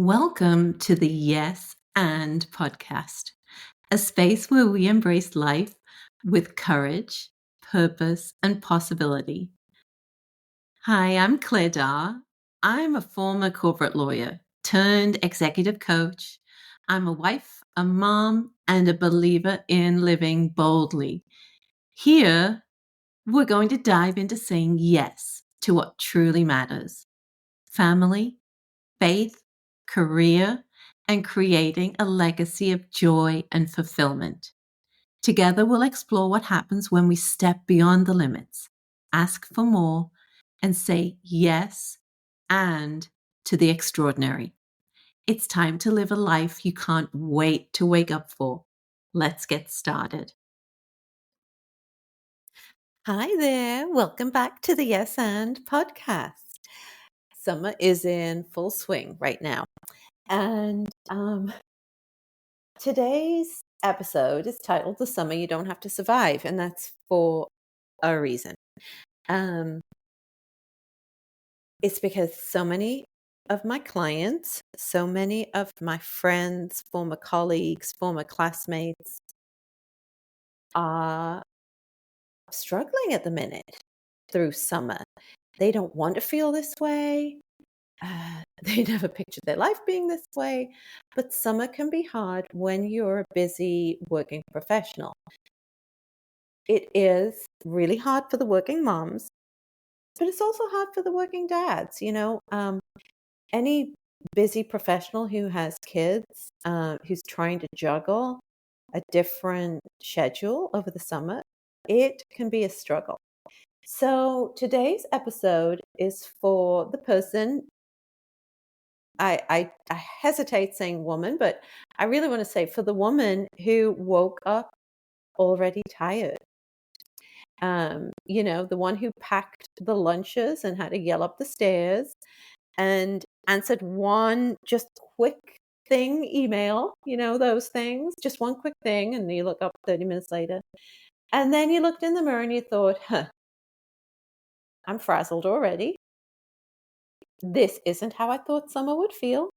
Welcome to the Yes and podcast, a space where we embrace life with courage, purpose, and possibility. Hi, I'm Claire Dar. I'm a former corporate lawyer turned executive coach. I'm a wife, a mom, and a believer in living boldly. Here, we're going to dive into saying yes to what truly matters: family, faith, career, and creating a legacy of joy and fulfillment. Together, we'll explore what happens when we step beyond the limits, ask for more, and say yes and to the extraordinary. It's time to live a life you can't wait to wake up for. Let's get started. Hi there. Welcome back to the Yes and podcast. Summer is in full swing right now. And today's episode is titled The Summer You Don't Have to Survive, and that's for a reason. It's because so many of my clients, so many of my friends, former colleagues, former classmates are struggling at the minute through summer. They don't want to feel this way. They never pictured their life being this way, but summer can be hard when you're a busy working professional. It is really hard for the working moms, but it's also hard for the working dads. Any busy professional who has kids, who's trying to juggle a different schedule over the summer, it can be a struggle. So today's episode is for the person. I hesitate saying woman, but I really want to say for the woman who woke up already tired. The one who packed the lunches and had to yell up the stairs and answered one just quick thing email, those things, just one quick thing. And you look up 30 minutes later. And then you looked in the mirror and you thought, I'm frazzled already. This isn't how I thought summer would feel.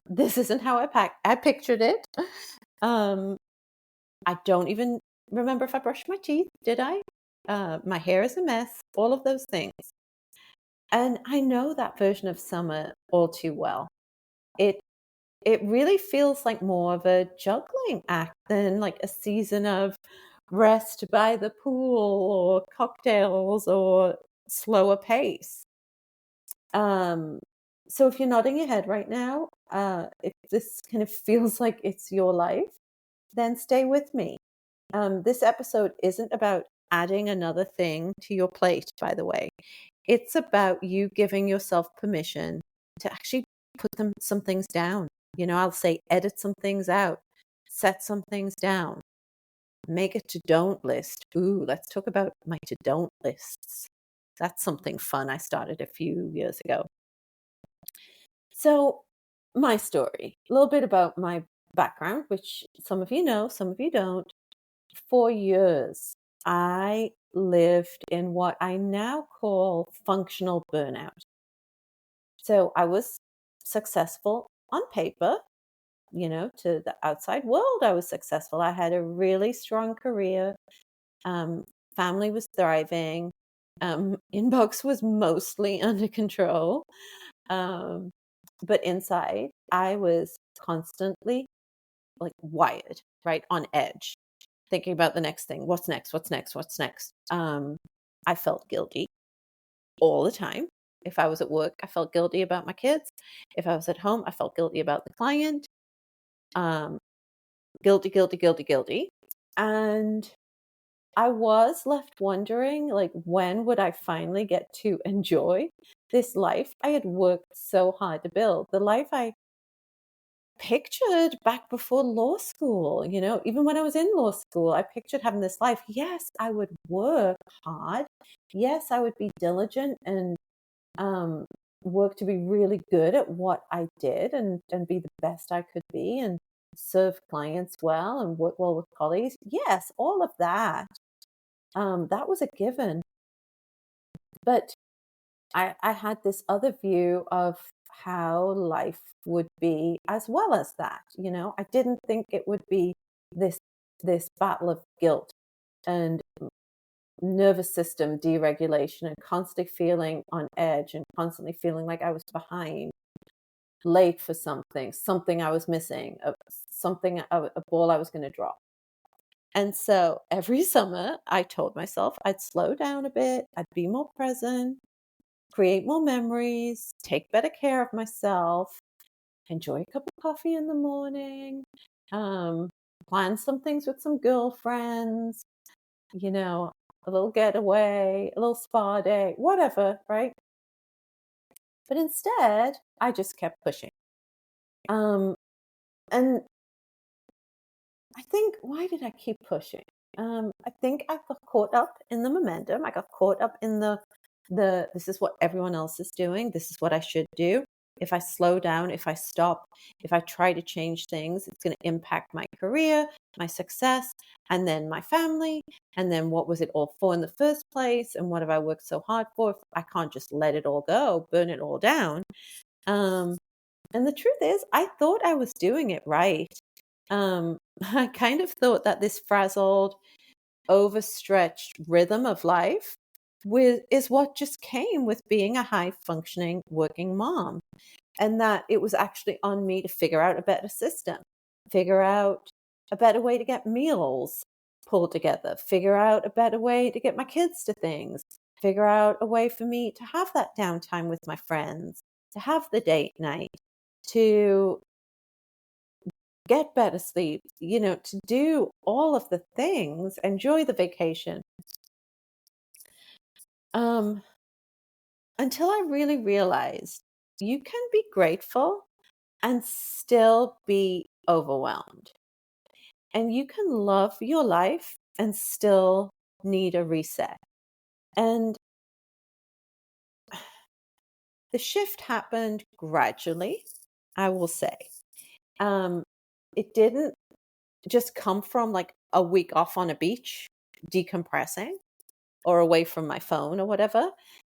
This isn't how I pictured it. I don't even remember if I brushed my teeth. Did I? My hair is a mess. All of those things. And I know that version of summer all too well. It really feels like more of a juggling act than like a season of rest by the pool or cocktails or slower pace. So if you're nodding your head right now, if this kind of feels like it's your life, then stay with me. This episode isn't about adding another thing to your plate, by the way. It's about you giving yourself permission to actually put some things down. I'll say edit some things out, set some things down, make a to-don't list. Ooh, let's talk about my to-don't lists. That's something fun I started a few years ago. So my story, a little bit about my background, which some of you know, some of you don't. For years, I lived in what I now call functional burnout. So I was successful on paper, to the outside world. I was successful. I had a really strong career. Family was thriving. Inbox was mostly under control. But inside, I was constantly like wired, right, on edge, thinking about the next thing. What's next? What's next? What's next? I felt guilty all the time. If I was at work, I felt guilty about my kids. If I was at home, I felt guilty about the client. Guilty. And I was left wondering, like, when would I finally get to enjoy this life I had worked so hard to build? The life I pictured back before law school. Even when I was in law school, I pictured having this life. Yes, I would work hard. Yes, I would be diligent and work to be really good at what I did and be the best I could be and serve clients well and work well with colleagues. Yes, all of that. That was a given. But I had this other view of how life would be as well as that. I didn't think it would be this battle of guilt and nervous system deregulation and constantly feeling on edge and constantly feeling like I was behind, late for something I was missing, a ball I was going to drop. And so every summer I told myself I'd slow down a bit, I'd be more present, create more memories, take better care of myself, enjoy a cup of coffee in the morning, plan some things with some girlfriends, a little getaway, a little spa day, whatever, right? But instead, I just kept pushing. And I think, why did I keep pushing? I think I got caught up in the momentum. I got caught up in the this is what everyone else is doing. This is what I should do. If I slow down, if I stop, if I try to change things, it's going to impact my career, my success, and then my family. And then what was it all for in the first place? And what have I worked so hard for? If I can't just let it all go, burn it all down. And the truth is, I thought I was doing it right. I kind of thought that this frazzled, overstretched rhythm of life is what just came with being a high functioning working mom. And that it was actually on me to figure out a better system, figure out a better way to get meals pulled together, figure out a better way to get my kids to things, figure out a way for me to have that downtime with my friends, to have the date night, to get better sleep, to do all of the things, enjoy the vacation. Until I really realized you can be grateful and still be overwhelmed. And you can love your life and still need a reset. And the shift happened gradually, I will say. It didn't just come from like a week off on a beach, decompressing, or away from my phone or whatever.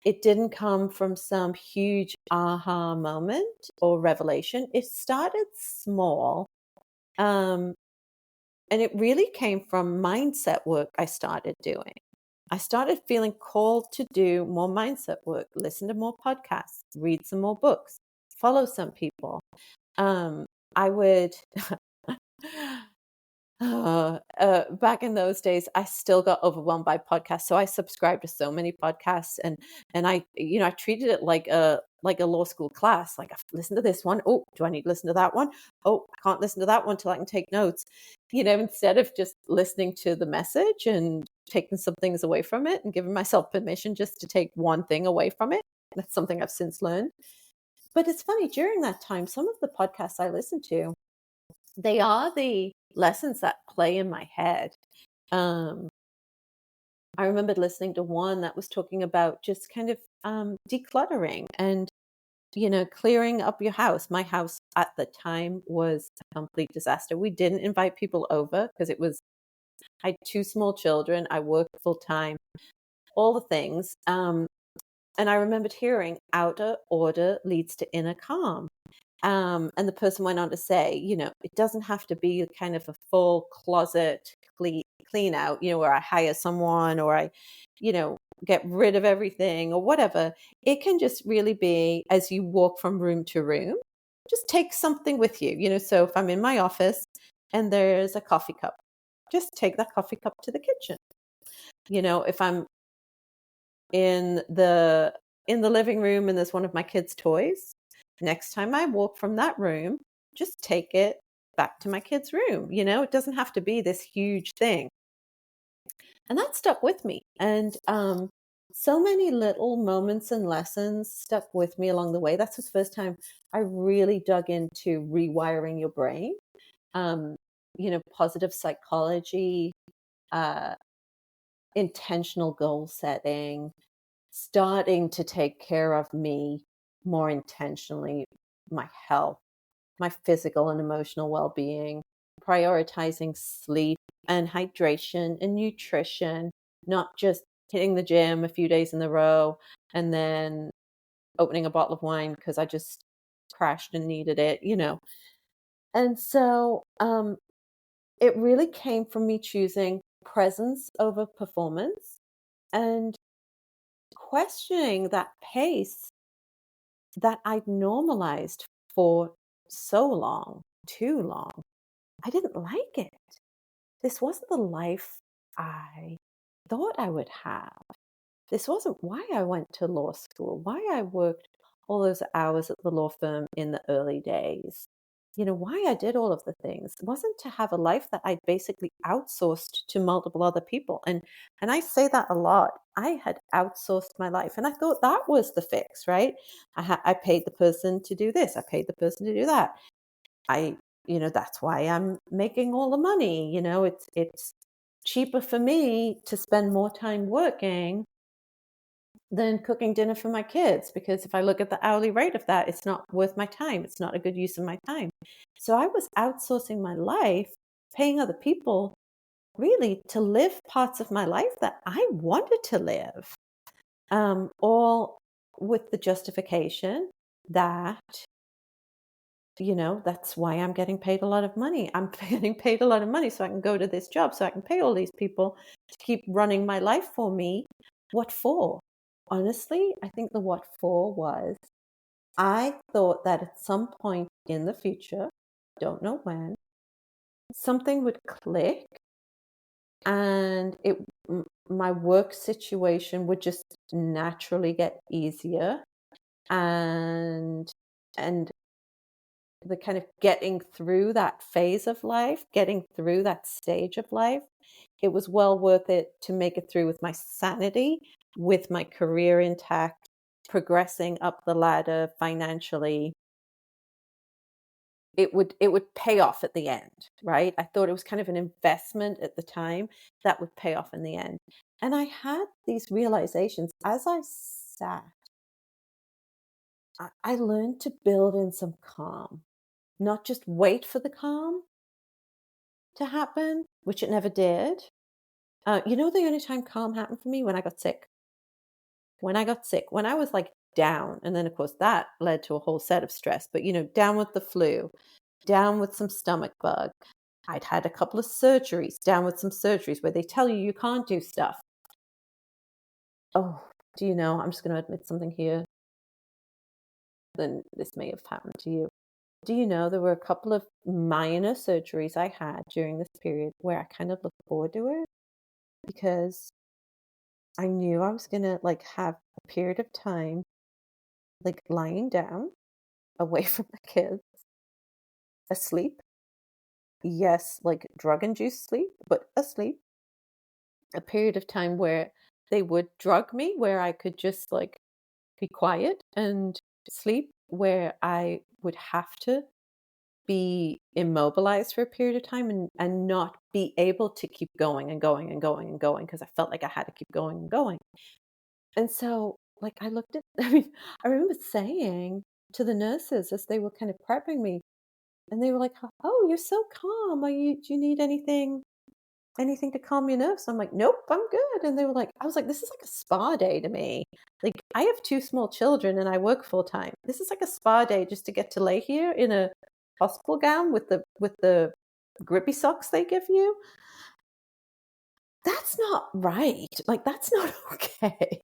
It didn't come from some huge aha moment or revelation. It started small. And it really came from mindset work I started doing. I started feeling called to do more mindset work, listen to more podcasts, read some more books, follow some people. I would back in those days, I still got overwhelmed by podcasts. So I subscribed to so many podcasts, and I treated it like a law school class. Like, I've listened to this one. Oh, do I need to listen to that one? Oh, I can't listen to that one till I can take notes. Instead of just listening to the message and taking some things away from it and giving myself permission just to take one thing away from it. That's something I've since learned. But it's funny, during that time, some of the podcasts I listened to, they are the lessons that play in my head. I remembered listening to one that was talking about just kind of decluttering and, clearing up your house. My house at the time was a complete disaster. We didn't invite people over because I had 2 small children. I worked full time, all the things. And I remembered hearing outer order leads to inner calm. And the person went on to say, it doesn't have to be kind of a full closet clean out, where I hire someone or I, get rid of everything or whatever. It can just really be as you walk from room to room, just take something with you. So if I'm in my office and there's a coffee cup, just take that coffee cup to the kitchen. If I'm in the living room and there's one of my kids' toys, next time I walk from that room, just take it back to my kids' room. It doesn't have to be this huge thing. And that stuck with me. And so many little moments and lessons stuck with me along the way. That's the first time I really dug into rewiring your brain, positive psychology, intentional goal setting, starting to take care of me more intentionally, my health, my physical and emotional well-being, prioritizing sleep and hydration and nutrition, not just hitting the gym a few days in a row and then opening a bottle of wine because I just crashed and needed it, And so it really came from me choosing presence over performance and questioning that pace that I'd normalized for so long, too long. I didn't like it. This wasn't the life I thought I would have. This wasn't why I went to law school, why I worked all those hours at the law firm in the early days. Why I did all of the things. It wasn't to have a life that I basically outsourced to multiple other people. And I say that a lot. I had outsourced my life, and I thought that was the fix, right? I paid the person to do this. I paid the person to do that. That's why I'm making all the money. It's cheaper for me to spend more time working than cooking dinner for my kids, because if I look at the hourly rate of that, it's not worth my time. It's not a good use of my time. So I was outsourcing my life, paying other people really to live parts of my life that I wanted to live, all with the justification that that's why I'm getting paid a lot of money. I'm getting paid a lot of money so I can go to this job, so I can pay all these people to keep running my life for me. What for? Honestly, I think the what for was I thought that at some point in the future, don't know when, something would click and my work situation would just naturally get easier, and the kind of getting through that phase of life, getting through that stage of life, it was well worth it to make it through with my sanity, with my career intact, progressing up the ladder financially. It would pay off at the end, right? I thought it was kind of an investment at the time that would pay off in the end. And I had these realizations as I sat. I learned to build in some calm, not just wait for the calm to happen, which it never did. The only time calm happened for me when I got sick. When I was like down, and then of course that led to a whole set of stress, but down with the flu, down with some stomach bug. I'd had a couple of surgeries, down with some surgeries where they tell you can't do stuff. Oh, I'm just going to admit something here. Then this may have happened to you. Do you know there were a couple of minor surgeries I had during this period where I kind of looked forward to it because I knew I was going to have a period of time lying down away from the kids, asleep. Yes, drug induced sleep, but asleep. A period of time where they would drug me, where I could just be quiet and sleep, where I would have to be immobilized for a period of time and not be able to keep going and going and going and going because I felt like I had to keep going and going. And so I looked at, I remember saying to the nurses as they were kind of prepping me, and they were like, "Oh, you're so calm. Do you need anything to calm your nerves?" I'm like, "Nope, I'm good." And they were like, I was like, "This is like a spa day to me. I have 2 small children and I work full time. This is like a spa day just to get to lay here in a hospital gown with the grippy socks they give you. That's not right. That's not okay."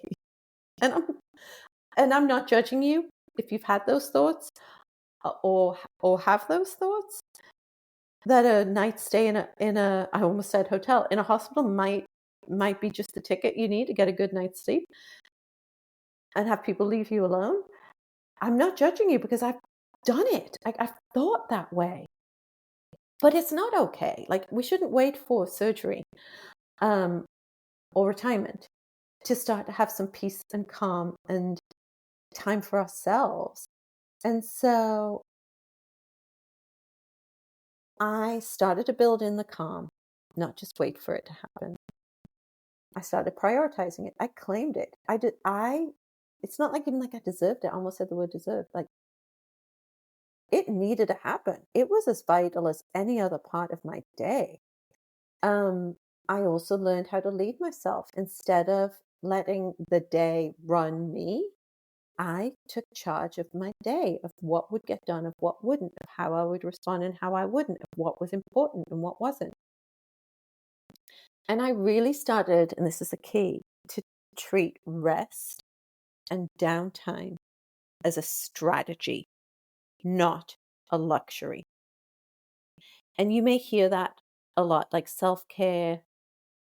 And I'm not judging you if you've had those thoughts or have those thoughts. That a night stay in a I almost said hotel, in a hospital might be just the ticket you need to get a good night's sleep and have people leave you alone. I'm not judging you because I've done it. I've thought that way. But it's not okay. We shouldn't wait for surgery or retirement to start to have some peace and calm and time for ourselves. And so I started to build in the calm, not just wait for it to happen. I started prioritizing it. I claimed it. It's not even I deserved it. I almost said the word deserved. It needed to happen. It was as vital as any other part of my day. I also learned how to lead myself instead of letting the day run me. I took charge of my day, of what would get done, of what wouldn't, of how I would respond and how I wouldn't, of what was important and what wasn't. And I really started, and this is the key, to treat rest and downtime as a strategy, not a luxury. And you may hear that a lot, like self-care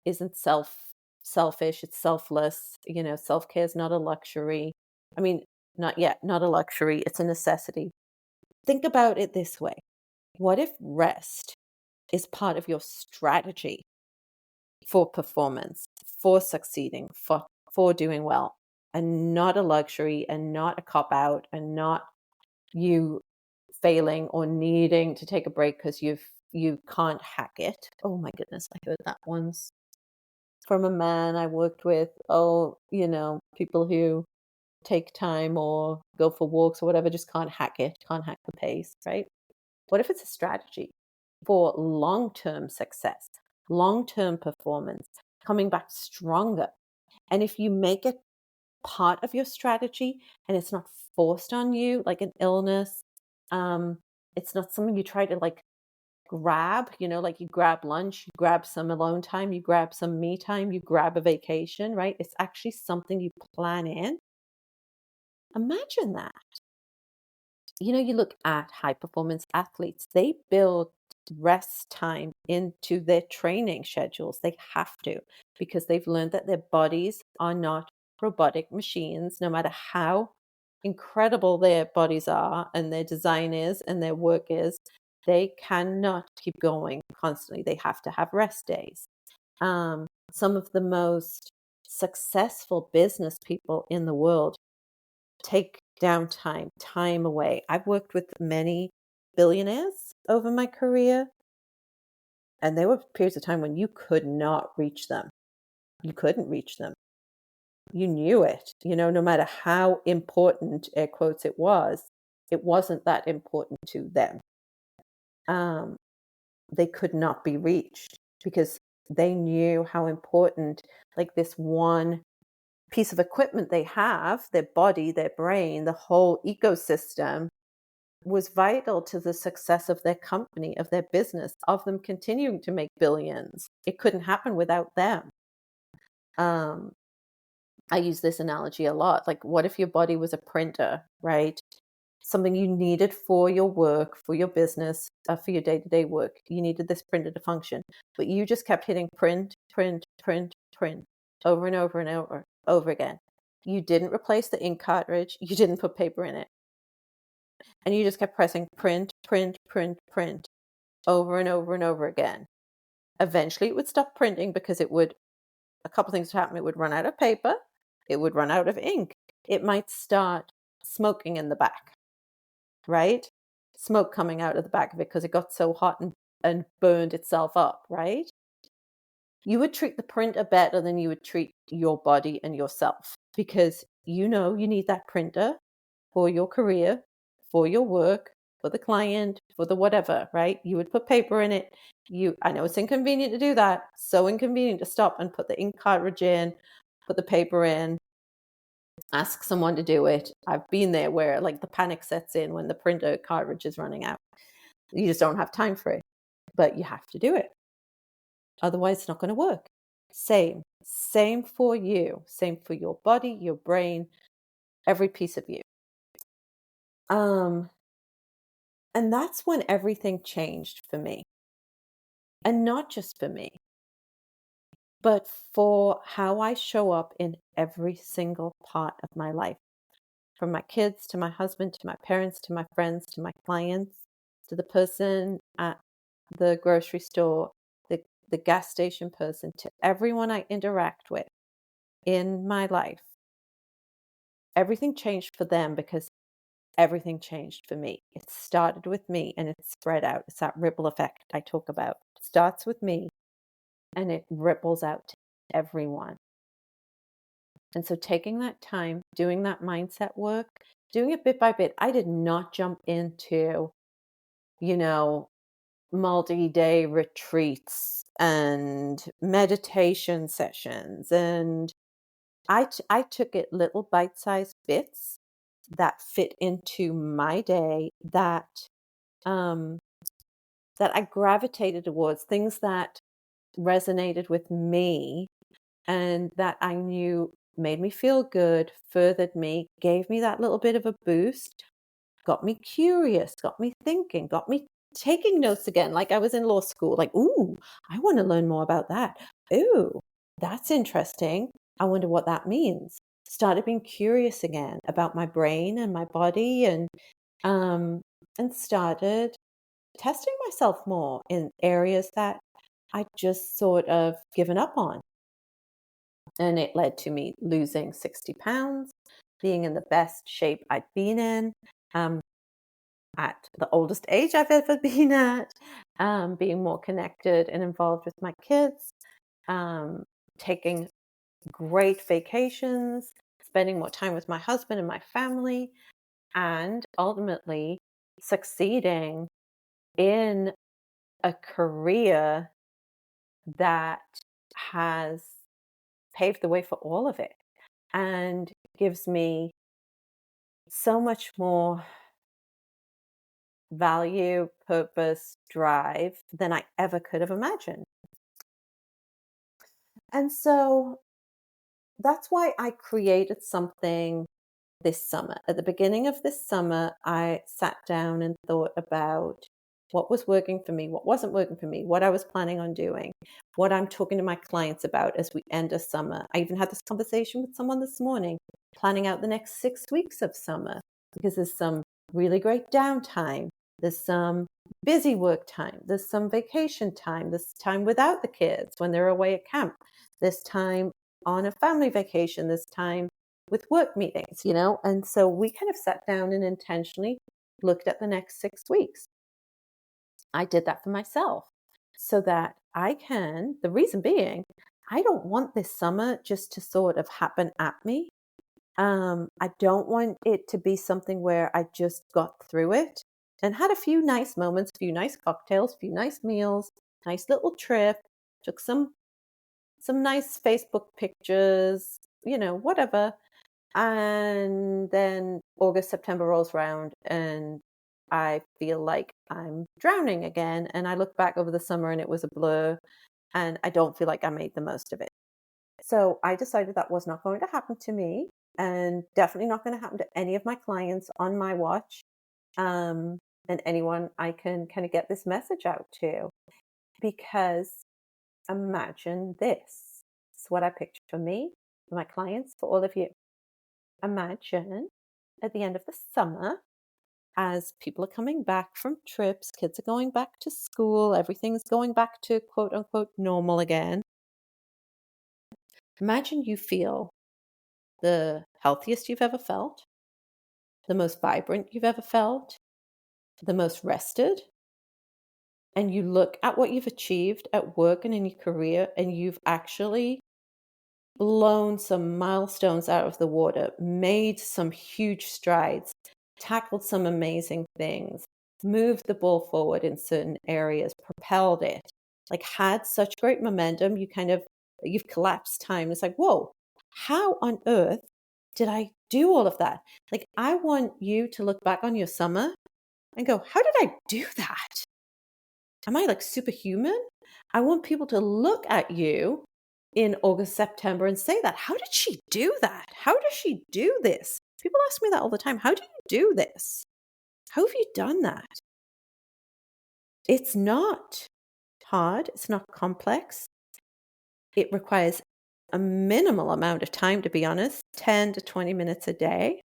isn't selfish, it's selfless. Self-care is not a luxury. I mean, not yet, not a luxury, it's a necessity. Think about it this way. What if rest is part of your strategy for performance, for succeeding, for doing well, and not a luxury and not a cop out and not you failing or needing to take a break because you can't hack it. Oh my goodness, I heard that once from a man I worked with. Oh, people who take time or go for walks or whatever just can't hack it, can't hack the pace, right? What if it's a strategy for long-term success, long-term performance, coming back stronger? And if you make it part of your strategy and it's not forced on you like an illness, it's not something you try to like grab, like you grab lunch, you grab some alone time, you grab some me time, you grab a vacation, right? It's actually something you plan in. Imagine that. You look at high performance athletes, they build rest time into their training schedules. They have to, because they've learned that their bodies are not robotic machines, no matter how incredible their bodies are and their design is and their work is. They cannot keep going constantly. They have to have rest days. Some of the most successful business people in the world take downtime, time away. I've worked with many billionaires over my career, and there were periods of time when you could not reach them. You couldn't reach them. You knew it, no matter how important, air quotes, it wasn't that important to them. They could not be reached because they knew how important, like this one piece of equipment they have, their body, their brain, the whole ecosystem was vital to the success of their company, of their business, of them continuing to make billions. It couldn't happen without them. I use this analogy a lot. Like, what if your body was a printer, right? Something you needed for your work, for your business, for your day-to-day work. You needed this printer to function, but you just kept hitting print, print, print, print over and over and over again. You didn't replace the ink cartridge. You didn't put paper in it. And you just kept pressing print, print, print, print over and over and over again. Eventually it would stop printing because a couple things would happen. It would run out of paper. It would run out of ink. It might start smoking in the back, right? Smoke coming out of the back of it because it got so hot and burned itself up, right? You would treat the printer better than you would treat your body and yourself, because you need that printer for your career, for your work, for the client, for the whatever, right? You would put paper in it. I know it's inconvenient to do that. So inconvenient to stop and put the ink cartridge in, put the paper in, ask someone to do it. I've been there where like the panic sets in when the printer cartridge is running out. You just don't have time for it, but you have to do it. Otherwise, it's not going to work. Same for you. Same for your body, your brain, every piece of you. And that's when everything changed for me. And not just for me, but for how I show up in every single part of my life. From my kids, to my husband, to my parents, to my friends, to my clients, to the person at the grocery store, the gas station person, to everyone I interact with in my life. Everything changed for them because everything changed for me. It started with me and it spread out. It's that ripple effect I talk about. It starts with me and it ripples out to everyone. And so taking that time, doing that mindset work, doing it bit by bit. I did not jump into, multi-day retreats and meditation sessions. And I took it little bite-sized bits that fit into my day, that that I gravitated towards, things that resonated with me and that I knew made me feel good, furthered me, gave me that little bit of a boost, got me curious, got me thinking, got me taking notes again, like I was in law school, like, ooh, I want to learn more about that. Ooh, that's interesting. I wonder what that means. Started being curious again about my brain and my body, um and started testing myself more in areas that I just sort of given up on. And it led to me losing 60 pounds, being in the best shape I'd been in, um, at the oldest age I've ever been at, being more connected and involved with my kids, um, taking great vacations, spending more time with my husband and my family, and ultimately succeeding in a career that has paved the way for all of it and gives me so much more value, purpose, drive than I ever could have imagined. And so that's why I created something this summer. At the beginning of this summer, I sat down and thought about what was working for me, what wasn't working for me, what I was planning on doing, what I'm talking to my clients about as we end a summer. I even had this conversation with someone this morning, planning out the next 6 weeks of summer, because there's some really great downtime. There's some busy work time. There's some vacation time. There's time without the kids when they're away at camp. There's time on a family vacation. There's time with work meetings, And so we kind of sat down and intentionally looked at the next 6 weeks. I did that for myself so that the reason being, I don't want this summer just to sort of happen at me. I don't want it to be something where I just got through it and had a few nice moments, a few nice cocktails, a few nice meals, nice little trip, took some nice Facebook pictures, whatever. And then August, September rolls around and I feel like I'm drowning again. And I look back over the summer and it was a blur and I don't feel like I made the most of it. So I decided that was not going to happen to me and definitely not going to happen to any of my clients on my watch, and anyone I can kind of get this message out to. Because imagine this. It's what I picture for me, for my clients, for all of you. Imagine at the end of the summer, as people are coming back from trips, kids are going back to school, everything's going back to quote unquote normal again. Imagine you feel the healthiest you've ever felt, the most vibrant you've ever felt, the most rested, and you look at what you've achieved at work and in your career, and you've actually blown some milestones out of the water, made some huge strides, tackled some amazing things, moved the ball forward in certain areas, propelled it, like had such great momentum, you've collapsed time. It's like, whoa, how on earth did I do all of that? Like, I want you to look back on your summer and go, how did I do that? Am I like superhuman? I want people to look at you in August, September and say that. How did she do that? How does she do this? People ask me that all the time. How do you do this? How have you done that? It's not hard. It's not complex. It requires a minimal amount of time, to be honest, 10 to 20 minutes a day.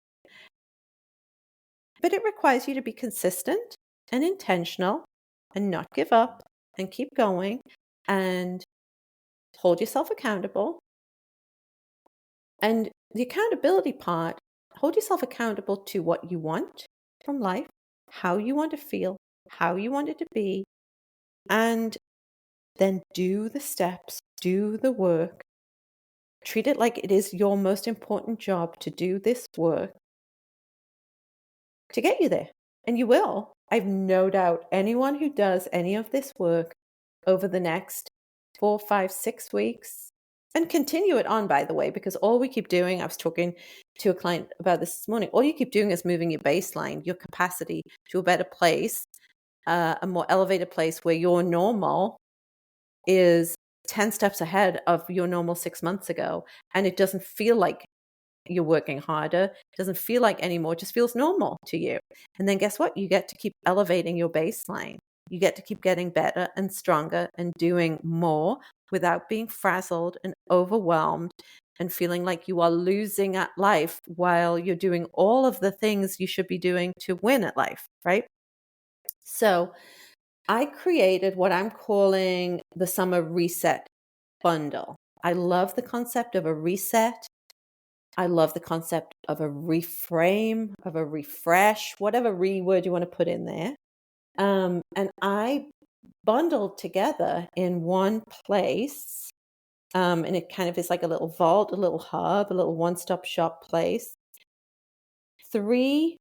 But it requires you to be consistent and intentional and not give up and keep going and hold yourself accountable. And the accountability part, hold yourself accountable to what you want from life, how you want to feel, how you want it to be, and then do the steps, do the work. Treat it like it is your most important job to do this work to get you there. And you will. I've no doubt anyone who does any of this work over the next 4, 5, 6 weeks And continue it on, by the way, because all we keep doing, I was talking to a client about this morning, all you keep doing is moving your baseline, your capacity to a better place, a more elevated place where your normal is 10 steps ahead of your normal 6 months ago. And it doesn't feel like you're working harder. It doesn't feel like anymore. It just feels normal to you. And then guess what? You get to keep elevating your baseline. You get to keep getting better and stronger and doing more without being frazzled and overwhelmed and feeling like you are losing at life while you're doing all of the things you should be doing to win at life, right? So I created what I'm calling the summer reset bundle. I love the concept of a reset. I love the concept of a reframe, of a refresh, whatever word you want to put in there. And I bundled together in one place. And it kind of is like a little vault, a little hub, a little one-stop shop place. 3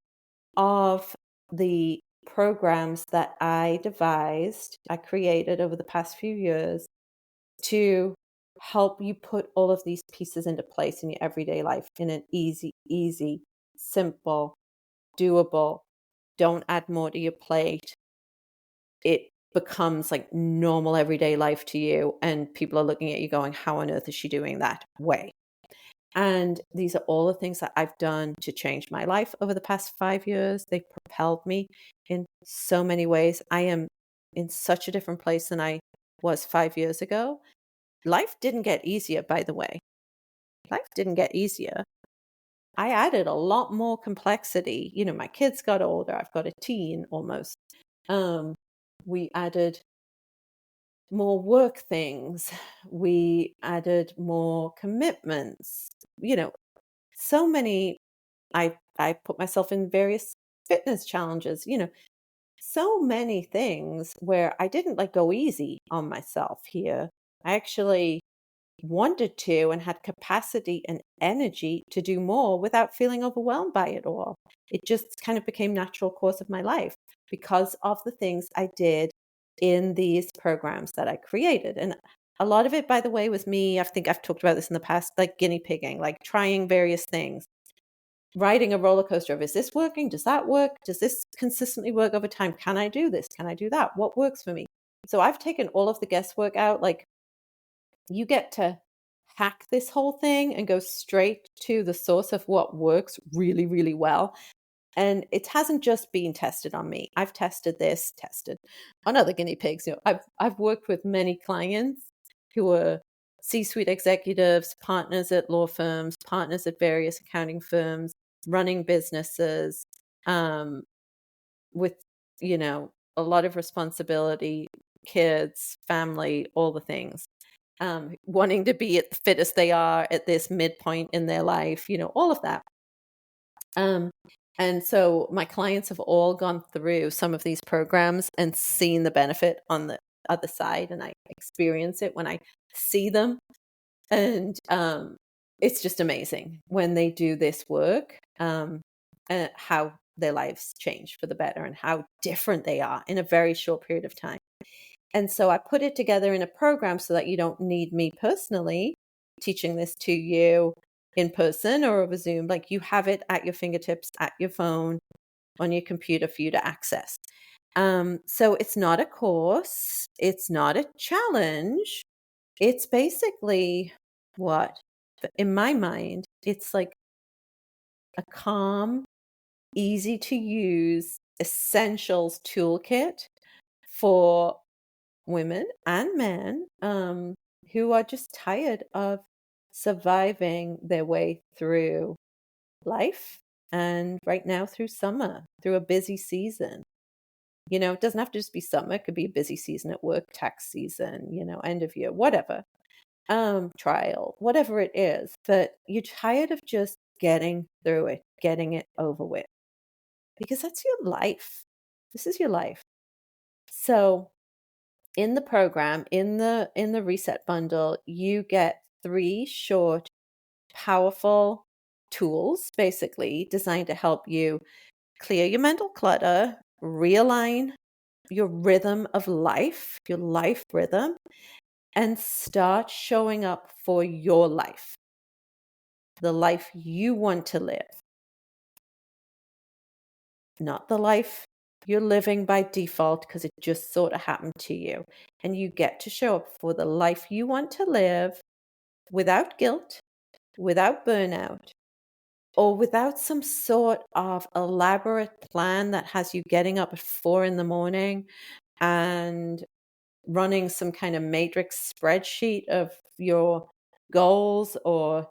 of the programs that I devised, I created over the past few years to help you put all of these pieces into place in your everyday life in an easy, simple, doable, don't add more to your plate. It becomes like normal everyday life to you, and people are looking at you going, how on earth is she doing that way? And these are all the things that I've done to change my life over the past 5 years. They've propelled me in so many ways. I am in such a different place than I was 5 years ago. Life didn't get easier, by the way. Life didn't get easier. I added a lot more complexity. You know, my kids got older. I've got a teen almost. We added more work things. We added more commitments. You know, so many. I put myself in various fitness challenges. You know, so many things where I didn't like go easy on myself here. I actually wanted to and had capacity and energy to do more without feeling overwhelmed by it all. It just kind of became natural course of my life because of the things I did in these programs that I created. And a lot of it, by the way, was me. I think I've talked about this in the past, like guinea pigging, like trying various things, riding a roller coaster of, is this working? Does that work? Does this consistently work over time? Can I do this? Can I do that? What works for me? So I've taken all of the guesswork out. Like, you get to hack this whole thing and go straight to the source of what works really, really well. And it hasn't just been tested on me. I've tested on other guinea pigs. You know, I've worked with many clients who are C-suite executives, partners at law firms, partners at various accounting firms, running businesses, with, you know, a lot of responsibility, kids, family, all the things. Wanting to be at the fittest they are at this midpoint in their life, you know, all of that. And so my clients have all gone through some of these programs and seen the benefit on the other side. And I experience it when I see them. And it's just amazing when they do this work, and how their lives change for the better and how different they are in a very short period of time. And so I put it together in a program so that you don't need me personally teaching this to you in person or over Zoom. Like, you have it at your fingertips, at your phone, on your computer for you to access. So it's not a course. It's not a challenge. It's basically what? In my mind, it's like a calm, easy to use essentials toolkit for women and men who are just tired of surviving their way through life, and right now through summer, through a busy season. You know, it doesn't have to just be summer. It could be a busy season at work, tax season, you know, end of year, whatever, trial, whatever it is. But you're tired of just getting through it, getting it over with, because that's your life. This is your life. So in the program, in the reset bundle, you get 3 short, powerful tools, basically designed to help you clear your mental clutter, realign your rhythm of life, your life rhythm, and start showing up for your life, the life you want to live, not the life you're living by default because it just sort of happened to you. And you get to show up for the life you want to live without guilt, without burnout, or without some sort of elaborate plan that has you getting up at 4 a.m. and running some kind of matrix spreadsheet of your goals or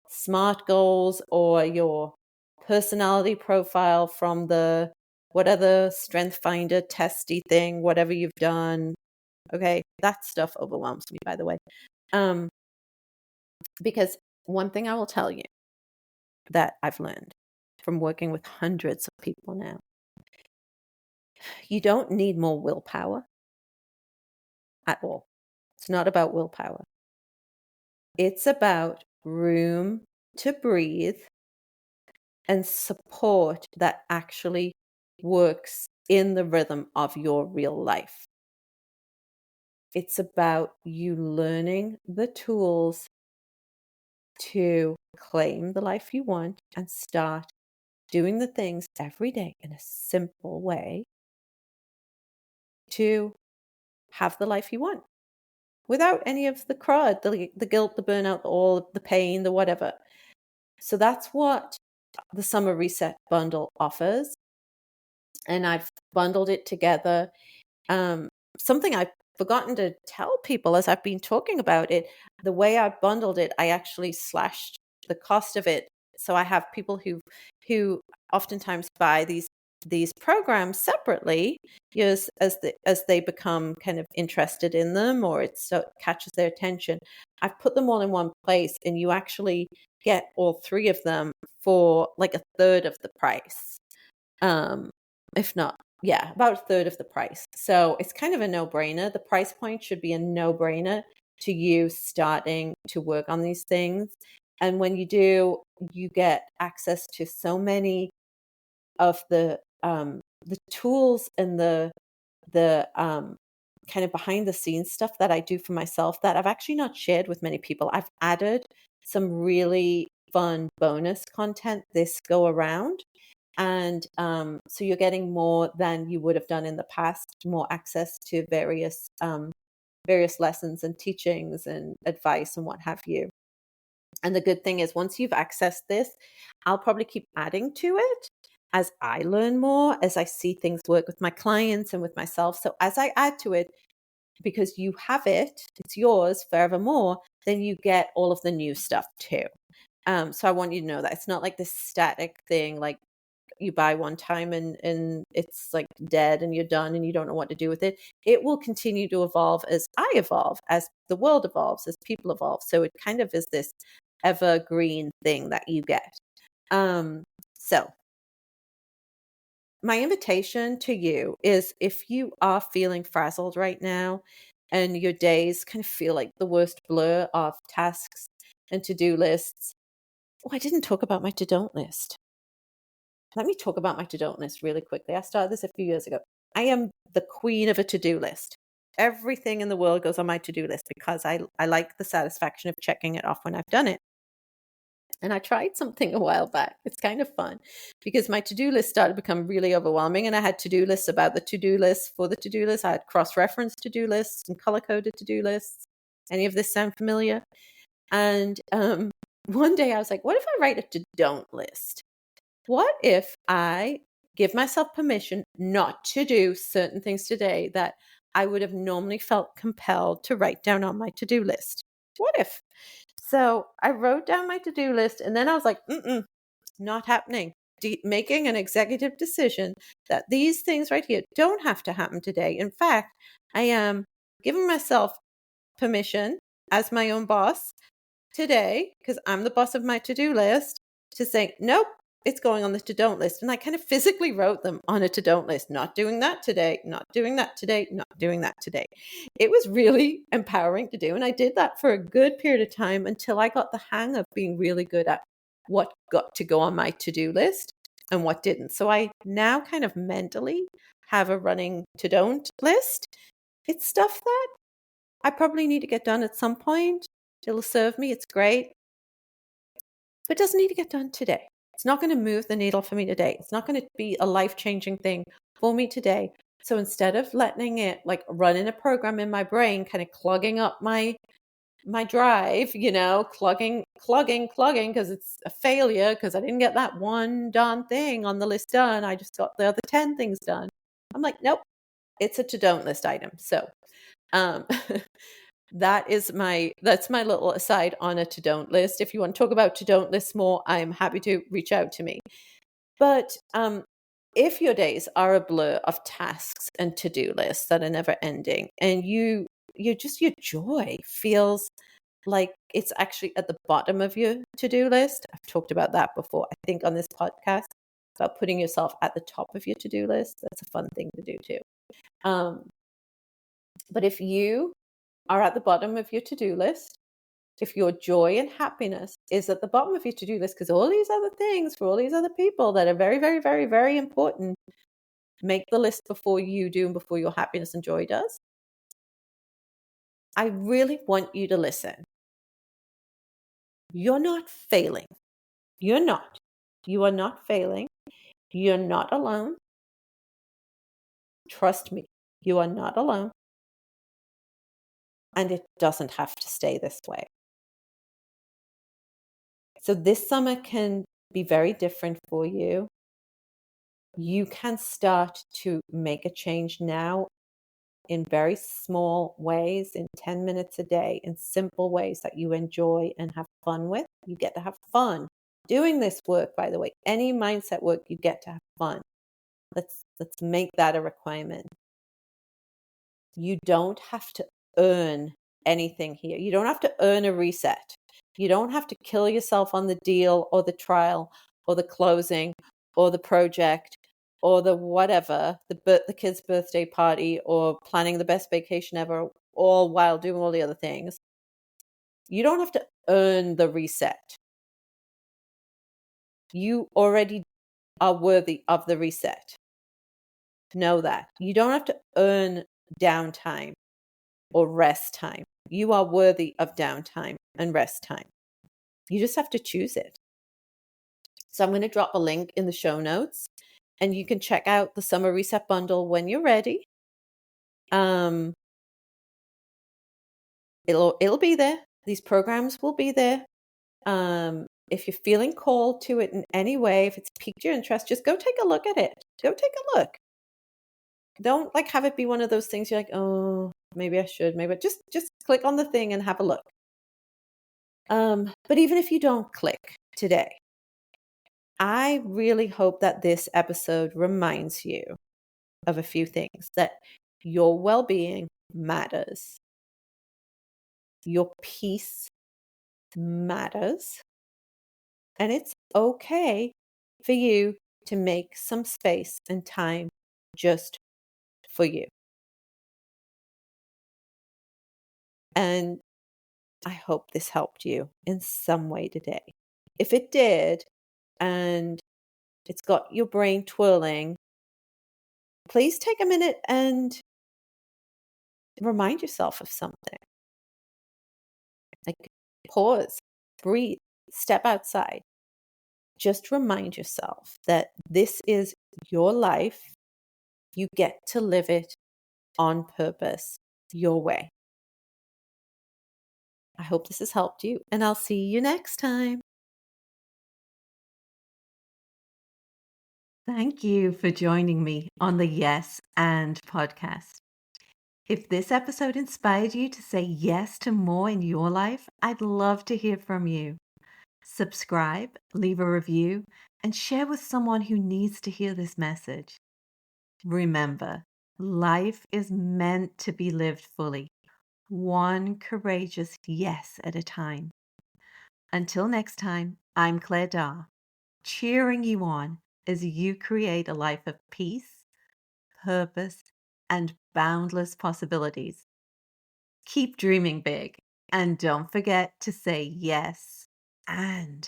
SMART goals or your personality profile from the whatever strength finder testy thing, whatever you've done. Okay, that stuff overwhelms me, by the way. Because one thing I will tell you that I've learned from working with hundreds of people now, you don't need more willpower at all. It's not about willpower. It's about room to breathe and support that actually works in the rhythm of your real life. It's about you learning the tools to claim the life you want and start doing the things every day in a simple way to have the life you want without any of the crud, the guilt, the burnout, all the pain, the whatever. So that's what the Summer Reset bundle offers. And I've bundled it together. Something I've forgotten to tell people as I've been talking about it, the way I bundled it, I actually slashed the cost of it. So I have people who oftentimes buy these programs separately, as they become kind of interested in them or it catches their attention. I've put them all in one place, and you actually get all three of them for like a third of the price, if not, yeah, about a third of the price. So it's kind of a no-brainer. The price point should be a no-brainer to you starting to work on these things. And when you do, you get access to so many of the tools and the kind of behind the scenes stuff that I do for myself that I've actually not shared with many people. I've added some really fun bonus content this go around. And so you're getting more than you would have done in the past, more access to various lessons and teachings and advice and what have you. And the good thing is, once you've accessed this, I'll probably keep adding to it as I learn more, as I see things work with my clients and with myself. So as I add to it, because you have it, it's yours forevermore, then you get all of the new stuff too. So I want you to know that it's not like this static thing, like you buy one time and it's like dead and you're done and you don't know what to do with it. It will continue to evolve as I evolve, as the world evolves, as people evolve. So it kind of is this evergreen thing that you get. So my invitation to you is, if you are feeling frazzled right now and your days kind of feel like the worst blur of tasks and to-do lists. Oh, I didn't talk about my to-don't list. Let me talk about my to-do list really quickly. I started this a few years ago. I am the queen of a to-do list. Everything in the world goes on my to-do list because I like the satisfaction of checking it off when I've done it. And I tried something a while back. It's kind of fun because my to-do list started to become really overwhelming, and I had to-do lists about the to-do list for the to-do list. I had cross-referenced to-do lists and color-coded to-do lists. Any of this sound familiar? And one day I was like, what if I write a to-don't list? What if I give myself permission not to do certain things today that I would have normally felt compelled to write down on my to-do list? What if? So I wrote down my to-do list, and then I was like, not happening. Making an executive decision that these things right here don't have to happen today. In fact, I am giving myself permission as my own boss today, because I'm the boss of my to-do list, to say, nope, it's going on the to-don't list. And I kind of physically wrote them on a to-don't list. Not doing that today, not doing that today, not doing that today. It was really empowering to do. And I did that for a good period of time until I got the hang of being really good at what got to go on my to-do list and what didn't. So I now kind of mentally have a running to-don't list. It's stuff that I probably need to get done at some point. It'll serve me. It's great. But it doesn't need to get done today. It's not going to move the needle for me today. It's not going to be a life-changing thing for me today. So instead of letting it like run in a program in my brain, kind of clogging up my drive, clogging because it's a failure because I didn't get that one darn thing on the list done. I just got the other 10 things done. I'm like, nope, it's a to-don't list item. So um that's my little aside on a to-don't list. If you want to talk about to-don't lists more, I'm happy to reach out to me. But if your days are a blur of tasks and to-do lists that are never ending, and your joy feels like it's actually at the bottom of your to-do list. I've talked about that before, I think, on this podcast, about putting yourself at the top of your to-do list. That's a fun thing to do too. But if you are at the bottom of your to-do list, if your joy and happiness is at the bottom of your to-do list, because all these other things for all these other people that are very, very, very, very important make the list before you do and before your happiness and joy does, I really want you to listen. You're not failing. You're not. You are not failing. You're not alone. Trust me, you are not alone. And it doesn't have to stay this way. So this summer can be very different for you. You can start to make a change now in very small ways, in 10 minutes a day, in simple ways that you enjoy and have fun with. You get to have fun doing this work, by the way. Any mindset work, you get to have fun. Let's make that a requirement. You don't have to earn anything here. You don't have to earn a reset. You don't have to kill yourself on the deal or the trial or the closing or the project or the whatever, the kid's birthday party or planning the best vacation ever, all while doing all the other things. You don't have to earn the reset. You already are worthy of the reset. Know that. You don't have to earn downtime or rest time. You are worthy of downtime and rest time. You just have to choose it. So I'm going to drop a link in the show notes, and you can check out the Summer Reset Bundle when you're ready. It'll be there. These programs will be there. If you're feeling called to it in any way, if it's piqued your interest, just go take a look at it. Go take a look. Don't have it be one of those things you're like, oh, maybe I should, maybe just click on the thing and have a look. But even if you don't click today, I really hope that this episode reminds you of a few things, that your well-being matters. Your peace matters. And it's okay for you to make some space and time just for you. And I hope this helped you in some way today. If it did, and it's got your brain twirling, please take a minute and remind yourself of something. Pause, breathe, step outside. Just remind yourself that this is your life. You get to live it on purpose, your way. I hope this has helped you, and I'll see you next time. Thank you for joining me on the Yes and podcast. If this episode inspired you to say yes to more in your life, I'd love to hear from you. Subscribe, leave a review, and share with someone who needs to hear this message. Remember, life is meant to be lived fully, one courageous yes at a time. Until next time, I'm Claire Daw, cheering you on as you create a life of peace, purpose, and boundless possibilities. Keep dreaming big, and don't forget to say yes and